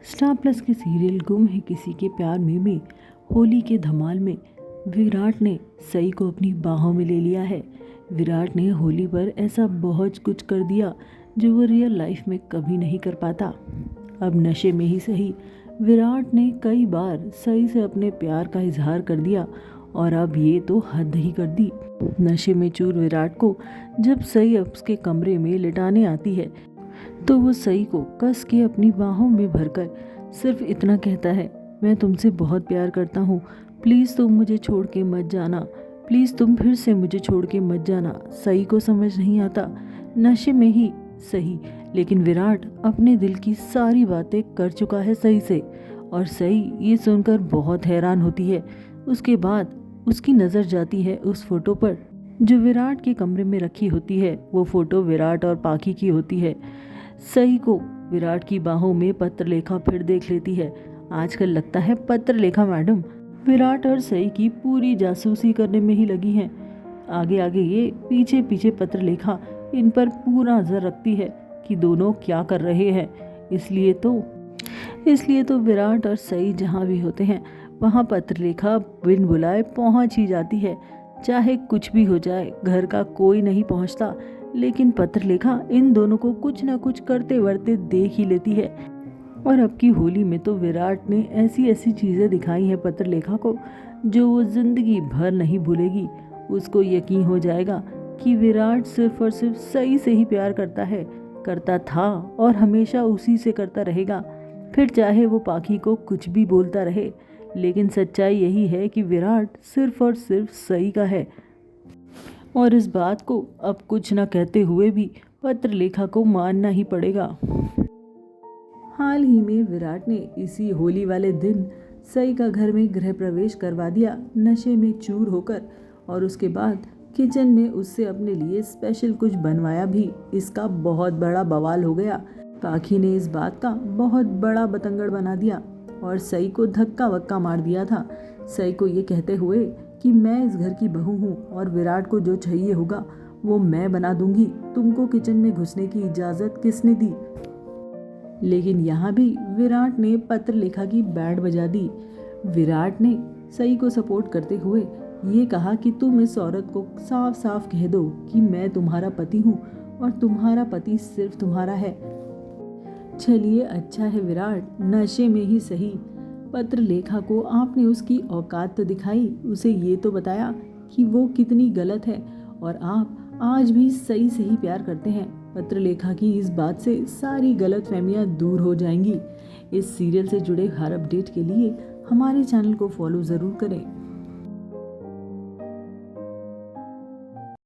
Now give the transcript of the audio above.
Star plus के serial गुम है किसी के प्यार में होली के धमाल में विराट ने सई को अपनी बाहों में ले लिया है। विराट ने होली पर ऐसा बहुत कुछ कर दिया जो वो रियल लाइफ में कभी नहीं कर पाता। अब नशे में ही सही, विराट ने कई बार सई से अपने प्यार का इजहार कर दिया और अब ये तो हद ही कर दी। नशे में चूर विराट को जब सई उसके कमरे में लिटाने आती है तो वो सई को कस के अपनी बाहों में भरकर सिर्फ इतना कहता है, मैं तुमसे बहुत प्यार करता हूँ, प्लीज़ तुम मुझे छोड़ के मत जाना, प्लीज़ तुम फिर से मुझे छोड़ के मत जाना। सई को समझ नहीं आता, नशे में ही सही लेकिन विराट अपने दिल की सारी बातें कर चुका है सई से और सई ये सुनकर बहुत हैरान होती है। उसके बाद उसकी नज़र जाती है उस फोटो पर जो विराट के कमरे में रखी होती है। वो फोटो विराट और पाखी की होती है। सई को विराट की बाहों में पत्रलेखा फिर देख लेती है। आजकल लगता है पत्रलेखा मैडम विराट और सई की पूरी जासूसी करने में ही लगी हैं। आगे आगे ये पीछे पीछे पत्रलेखा इन पर पूरा नजर रखती है कि दोनों क्या कर रहे हैं। इसलिए तो विराट और सई जहाँ भी होते हैं वहाँ पत्रलेखा बिन बुलाए पहुँच ही जाती है। चाहे कुछ भी हो जाए, घर का कोई नहीं पहुँचता लेकिन पत्रलेखा इन दोनों को कुछ ना कुछ करते वर्ते देख ही लेती है। और अब की होली में तो विराट ने ऐसी ऐसी चीज़ें दिखाई हैं पत्रलेखा को जो वो जिंदगी भर नहीं भूलेगी। उसको यकीन हो जाएगा कि विराट सिर्फ और सिर्फ सई से ही प्यार करता था और हमेशा उसी से करता रहेगा। फिर चाहे वो पाखी को कुछ भी बोलता रहे, लेकिन सच्चाई यही है कि विराट सिर्फ और सिर्फ सई का है। और इस बात को अब कुछ न कहते हुए भी पत्रलेखा को मानना ही पड़ेगा। हाल ही में विराट ने इसी होली वाले दिन सई का घर में गृह प्रवेश करवा दिया नशे में चूर होकर, और उसके बाद किचन में उससे अपने लिए स्पेशल कुछ बनवाया भी। इसका बहुत बड़ा बवाल हो गया। पाखी ने इस बात का बहुत बड़ा बतंगड़ बना दिया और सई को धक्का वक्का मार दिया था, सई को ये कहते हुए कि मैं इस घर की बहू हूँ और विराट को जो चाहिए होगा वो मैं बना दूंगी, तुमको किचन में घुसने की इजाज़त किसने दी। लेकिन यहाँ भी विराट ने पत्रलेखा की बैंड बजा दी। विराट ने सई को सपोर्ट करते हुए ये कहा कि तुम इस औरत को साफ साफ कह दो कि मैं तुम्हारा पति हूँ और तुम्हारा पति सिर्फ तुम्हारा है। चलिए अच्छा है विराट, नशे में ही सही, पत्रलेखा को आपने उसकी औकात तो दिखाई, उसे ये तो बताया कि वो कितनी गलत है और आप आज भी सही से ही प्यार करते हैं। पत्रलेखा की इस बात से सारी गलतफहमियां दूर हो जाएंगी। इस सीरियल से जुड़े हर अपडेट के लिए हमारे चैनल को फॉलो ज़रूर करें।